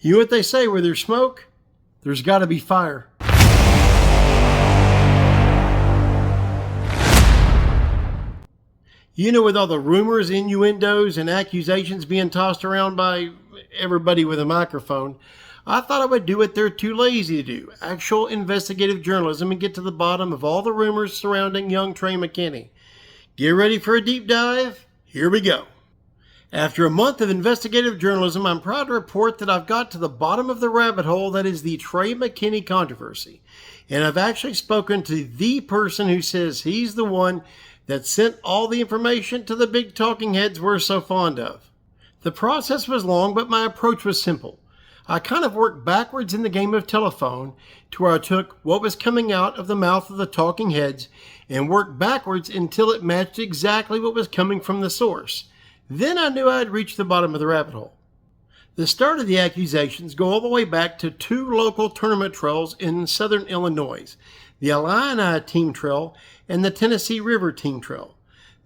You know what they say, where there's smoke, there's got to be fire. You know, with all the rumors, innuendos, and accusations being tossed around by everybody with a microphone, I thought I would do what they're too lazy to do, actual investigative journalism, and get to the bottom of all the rumors surrounding young Trey McKinney. Get ready for a deep dive? Here we go. After a month of investigative journalism, I'm proud to report that I've got to the bottom of the rabbit hole that is the Trey McKinney controversy. And I've actually spoken to the person who says he's the one that sent all the information to the big talking heads we're so fond of. The process was long, but my approach was simple. I kind of worked backwards in the game of telephone to where I took what was coming out of the mouth of the talking heads and worked backwards until it matched exactly what was coming from the source. Then I knew I had reached the bottom of the rabbit hole. The start of the accusations go all the way back to two local tournament trails in southern Illinois, the Elena Team Trail and the Tennessee River Team Trail.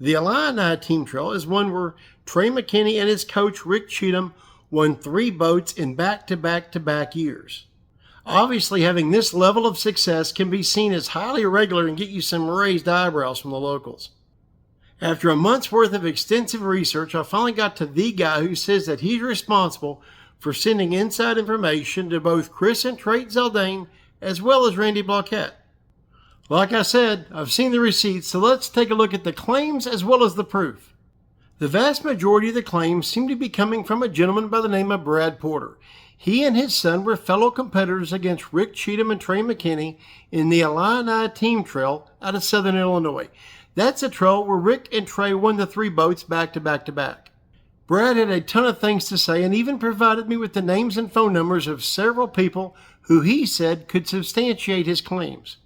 The Elena Team Trail is one where Trey McKinney and his coach Rick Cheatham won 3 boats in back-to-back-to-back years. Obviously, having this level of success can be seen as highly irregular and get you some raised eyebrows from the locals. After a month's worth of extensive research, I finally got to the guy who says that he's responsible for sending inside information to both Chris and Trey Zaldain, as well as Randy Blockett. Like I said, I've seen the receipts, so let's take a look at the claims as well as the proof. The vast majority of the claims seem to be coming from a gentleman by the name of Brad Porter. He and his son were fellow competitors against Rick Cheatham and Trey McKinney in the Elena Team Trail out of southern Illinois. That's a trail where Rick and Trey won the 3 boats back-to-back-to-back. Brad had a ton of things to say and even provided me with the names and phone numbers of several people who he said could substantiate his claims.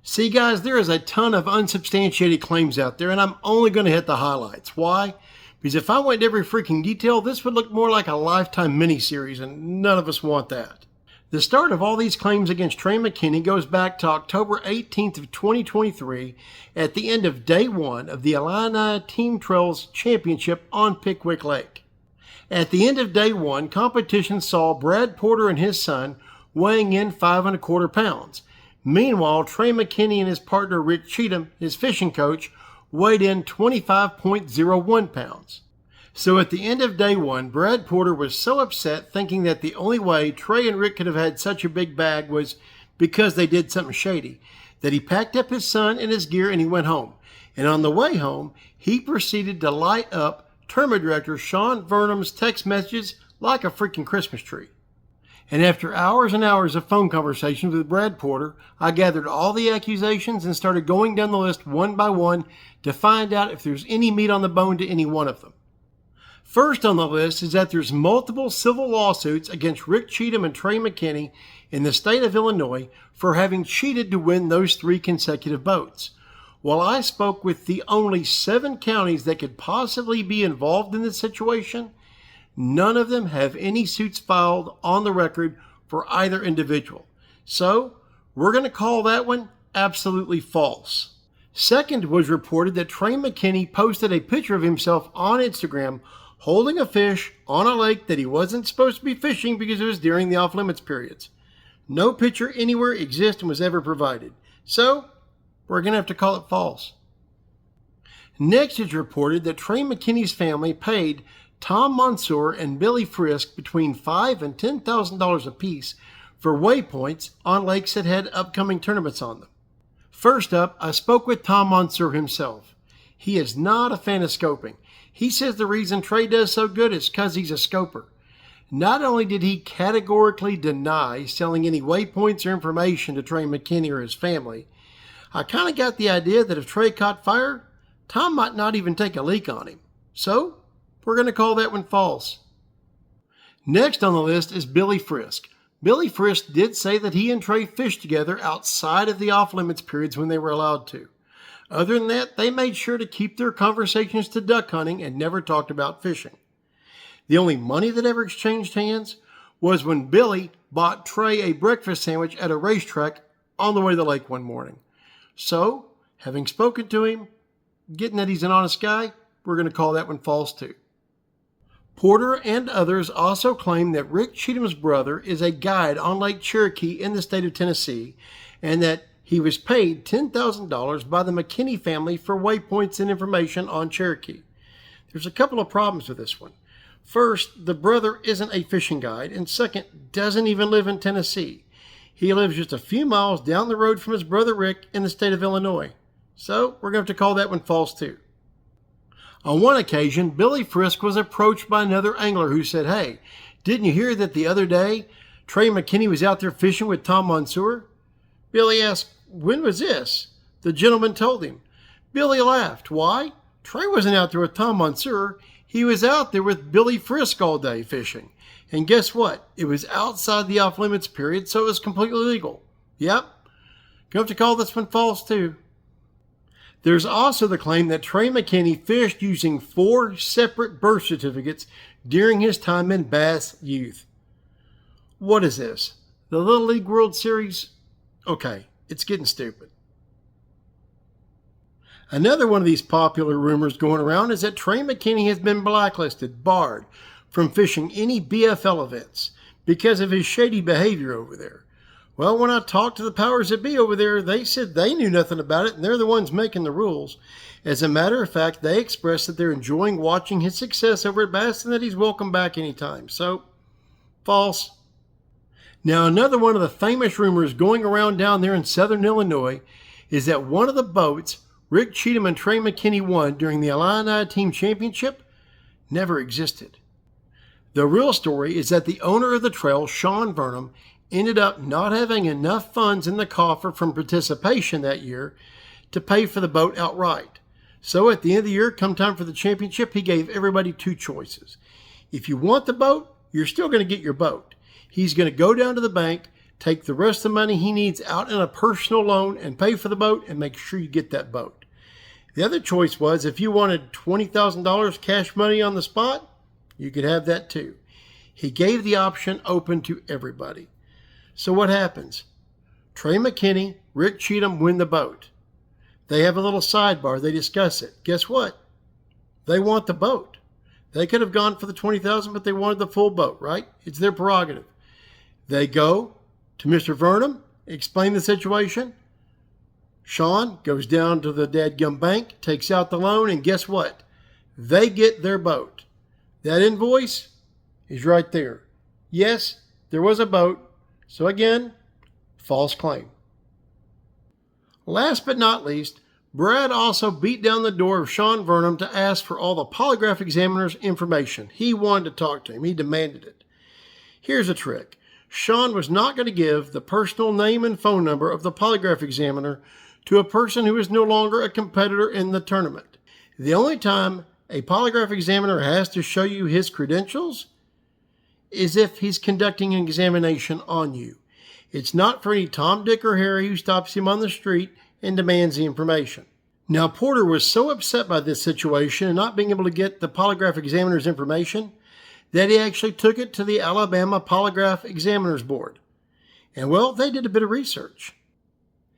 See guys, there is a ton of unsubstantiated claims out there, and I'm only going to hit the highlights. Why? Because if I went into every freaking detail, this would look more like a Lifetime miniseries, and none of us want that. The start of all these claims against Trey McKinney goes back to October 18th of 2023 at the end of day 1 of the Elena Team Trails Championship on Pickwick Lake. At the end of day 1, competition saw Brad Porter and his son weighing in 5 1/4 pounds. Meanwhile, Trey McKinney and his partner Rick Cheatham, his fishing coach, weighed in 25.01 pounds. So at the end of day 1, Brad Porter was so upset, thinking that the only way Trey and Rick could have had such a big bag was because they did something shady, that he packed up his son and his gear and he went home. And on the way home, he proceeded to light up tournament director Sean Viernum's text messages like a freaking Christmas tree. And after hours and hours of phone conversations with Brad Porter, I gathered all the accusations and started going down the list one by one to find out if there's any meat on the bone to any one of them. First on the list is that there's multiple civil lawsuits against Rick Cheatham and Trey McKinney in the state of Illinois for having cheated to win those 3 consecutive boats. While I spoke with the only 7 counties that could possibly be involved in this situation, none of them have any suits filed on the record for either individual. So, we're going to call that one absolutely false. Second was reported that Trey McKinney posted a picture of himself on Instagram holding a fish on a lake that he wasn't supposed to be fishing because it was during the off-limits periods. No picture anywhere exists and was ever provided. So, we're going to have to call it false. Next, it's reported that Trey McKinney's family paid Tom Monsoor and Billy Frisk between $5,000 and $10,000 apiece for waypoints on lakes that had upcoming tournaments on them. First up, I spoke with Tom Monsoor himself. He is not a fan of scoping. He says the reason Trey does so good is because he's a scoper. Not only did he categorically deny selling any waypoints or information to Trey McKinney or his family, I kind of got the idea that if Trey caught fire, Tom might not even take a leak on him. So, we're going to call that one false. Next on the list is Billy Frisk. Billy Frisk did say that he and Trey fished together outside of the off-limits periods when they were allowed to. Other than that, they made sure to keep their conversations to duck hunting and never talked about fishing. The only money that ever exchanged hands was when Billy bought Trey a breakfast sandwich at a racetrack on the way to the lake one morning. So, having spoken to him, getting that he's an honest guy, we're going to call that one false too. Porter and others also claim that Rick Cheatham's brother is a guide on Lake Cherokee in the state of Tennessee, and that he was paid $10,000 by the McKinney family for waypoints and information on Cherokee. There's a couple of problems with this one. First, the brother isn't a fishing guide, and second, doesn't even live in Tennessee. He lives just a few miles down the road from his brother Rick in the state of Illinois. So we're going to have to call that one false too. On one occasion, Billy Frisk was approached by another angler who said, "Hey, didn't you hear that the other day Trey McKinney was out there fishing with Tom Monsoor?" Billy asked, "When was this?" The gentleman told him. Billy laughed. "Why? Trey wasn't out there with Tom Monsoor. He was out there with Billy Frisk all day fishing. And guess what? It was outside the off-limits period, so it was completely legal." Yep. Going to have to call this one false too. There's also the claim that Trey McKinney fished using 4 separate birth certificates during his time in Bass Youth. What is this? The Little League World Series? Okay, it's getting stupid. Another one of these popular rumors going around is that Trey McKinney has been blacklisted, barred from fishing any BFL events because of his shady behavior over there. Well, when I talked to the powers that be over there, they said they knew nothing about it, and they're the ones making the rules. As a matter of fact, they expressed that they're enjoying watching his success over at Bass and that he's welcome back anytime. So, false. Now, another one of the famous rumors going around down there in southern Illinois is that one of the boats Rick Cheatham and Trey McKinney won during the Elena Team Championship never existed. The real story is that the owner of the trail, Sean Viernum, ended up not having enough funds in the coffer from participation that year to pay for the boat outright. So at the end of the year, come time for the championship, he gave everybody 2 choices. If you want the boat, you're still going to get your boat. He's going to go down to the bank, take the rest of the money he needs out in a personal loan and pay for the boat and make sure you get that boat. The other choice was if you wanted $20,000 cash money on the spot, you could have that too. He gave the option open to everybody. So what happens? Trey McKinney, Rick Cheatham win the boat. They have a little sidebar. They discuss it. Guess what? They want the boat. They could have gone for the $20,000, but they wanted the full boat, right? It's their prerogative. They go to Mr. Viernum, explain the situation. Sean goes down to the dadgum bank, takes out the loan, and guess what? They get their boat. That invoice is right there. Yes, there was a boat. So again, false claim. Last but not least, Brad also beat down the door of Sean Viernum to ask for all the polygraph examiner's information. He wanted to talk to him. He demanded it. Here's a trick. Sean was not going to give the personal name and phone number of the polygraph examiner to a person who is no longer a competitor in the tournament. The only time a polygraph examiner has to show you his credentials is if he's conducting an examination on you. It's not for any Tom, Dick, or Harry who stops him on the street and demands the information. Now, Porter was so upset by this situation and not being able to get the polygraph examiner's information that he actually took it to the Alabama Polygraph Examiners Board. And, well, they did a bit of research.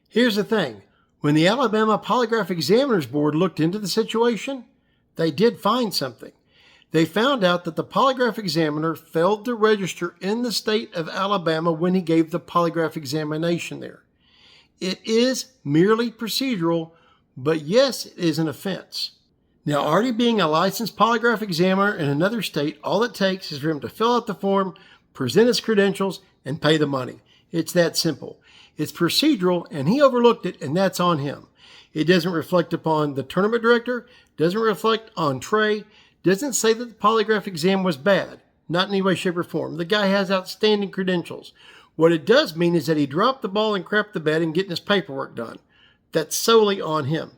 Here's the thing. When the Alabama Polygraph Examiners Board looked into the situation, they did find something. They found out that the polygraph examiner failed to register in the state of Alabama when he gave the polygraph examination there. It is merely procedural, but yes, it is an offense. Now, already being a licensed polygraph examiner in another state, all it takes is for him to fill out the form, present his credentials, and pay the money. It's that simple. It's procedural, and he overlooked it, and that's on him. It doesn't reflect upon the tournament director, doesn't reflect on Trey, doesn't say that the polygraph exam was bad. Not in any way, shape, or form. The guy has outstanding credentials. What it does mean is that he dropped the ball and crapped the bed in getting his paperwork done. That's solely on him.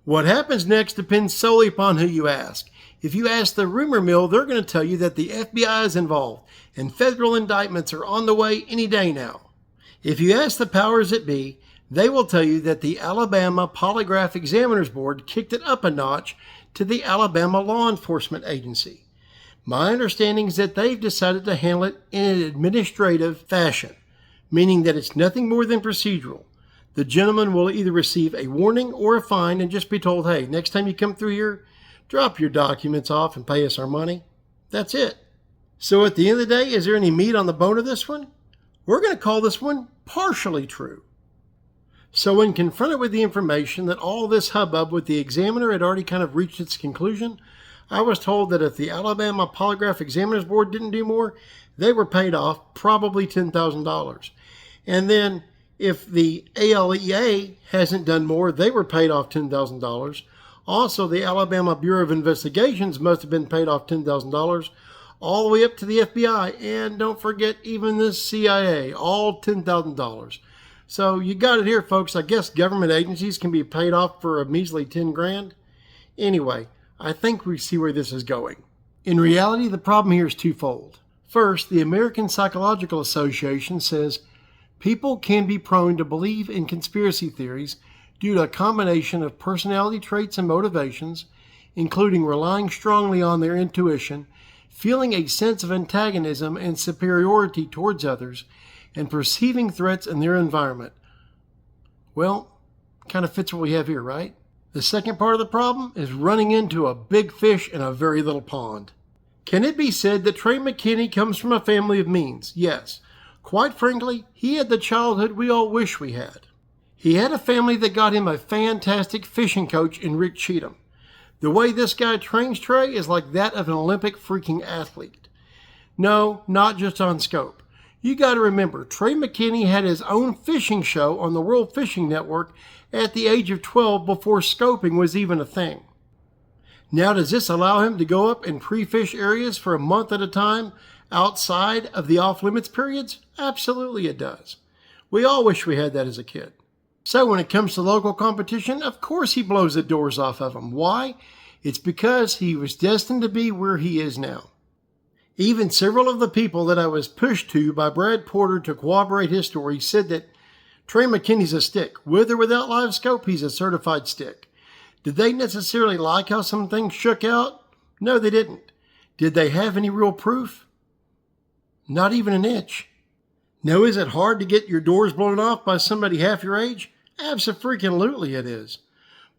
What happens next depends solely upon who you ask. If you ask the rumor mill, they're going to tell you that the FBI is involved and federal indictments are on the way any day now. If you ask the powers that be, they will tell you that the Alabama Polygraph Examiners Board kicked it up a notch to the Alabama Law Enforcement Agency. My understanding is that they've decided to handle it in an administrative fashion, meaning that it's nothing more than procedural. The gentleman will either receive a warning or a fine and just be told, hey, next time you come through here, drop your documents off and pay us our money. That's it. So at the end of the day, is there any meat on the bone of this one? We're going to call this one partially true. So when confronted with the information that all this hubbub with the examiner had already kind of reached its conclusion, I was told that if the Alabama Polygraph Examiners Board didn't do more, they were paid off probably $10,000. And then if the ALEA hasn't done more, they were paid off $10,000. Also, the Alabama Bureau of Investigations must have been paid off $10,000, all the way up to the FBI. And don't forget, even the CIA, all $10,000. So you got it here, folks. I guess government agencies can be paid off for a measly 10 grand. Anyway, I think we see where this is going. In reality, the problem here is twofold. First, the American Psychological Association says people can be prone to believe in conspiracy theories due to a combination of personality traits and motivations, including relying strongly on their intuition, feeling a sense of antagonism and superiority towards others, and perceiving threats in their environment. Well, kind of fits what we have here, right? The second part of the problem is running into a big fish in a very little pond. Can it be said that Trey McKinney comes from a family of means? Yes. Quite frankly, he had the childhood we all wish we had. He had a family that got him a fantastic fishing coach in Rick Cheatham. The way this guy trains Trey is like that of an Olympic freaking athlete. No, not just on scope. You got to remember, Trey McKinney had his own fishing show on the World Fishing Network at the age of 12 before scoping was even a thing. Now, does this allow him to go up in pre-fish areas for a month at a time outside of the off-limits periods? Absolutely it does. We all wish we had that as a kid. So when it comes to local competition, of course he blows the doors off of them. Why? It's because he was destined to be where he is now. Even several of the people that I was pushed to by Brad Porter to corroborate his story said that Trey McKinney's a stick. With or without live scope, he's a certified stick. Did they necessarily like how some things shook out? No, they didn't. Did they have any real proof? Not even an inch. Now, is it hard to get your doors blown off by somebody half your age? Abso-freaking-lutely it is.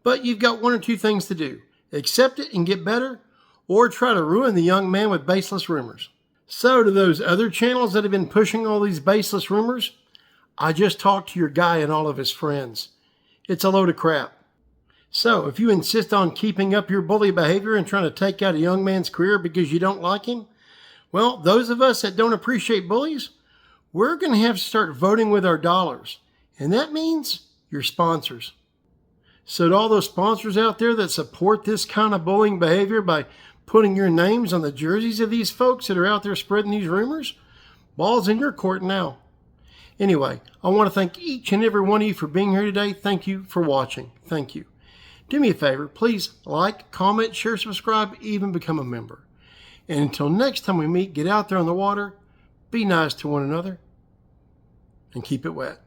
But you've got one or two things to do. Accept it and get better, or try to ruin the young man with baseless rumors. So to those other channels that have been pushing all these baseless rumors, I just talked to your guy and all of his friends. It's a load of crap. So if you insist on keeping up your bully behavior and trying to take out a young man's career because you don't like him, well, those of us that don't appreciate bullies, we're going to have to start voting with our dollars. And that means your sponsors. So to all those sponsors out there that support this kind of bullying behavior by putting your names on the jerseys of these folks that are out there spreading these rumors, ball's in your court now. Anyway, I want to thank each and every one of you for being here today. Thank you for watching. Thank you. Do me a favor, please like, comment, share, subscribe, even become a member. And until next time we meet, get out there on the water, be nice to one another, and keep it wet.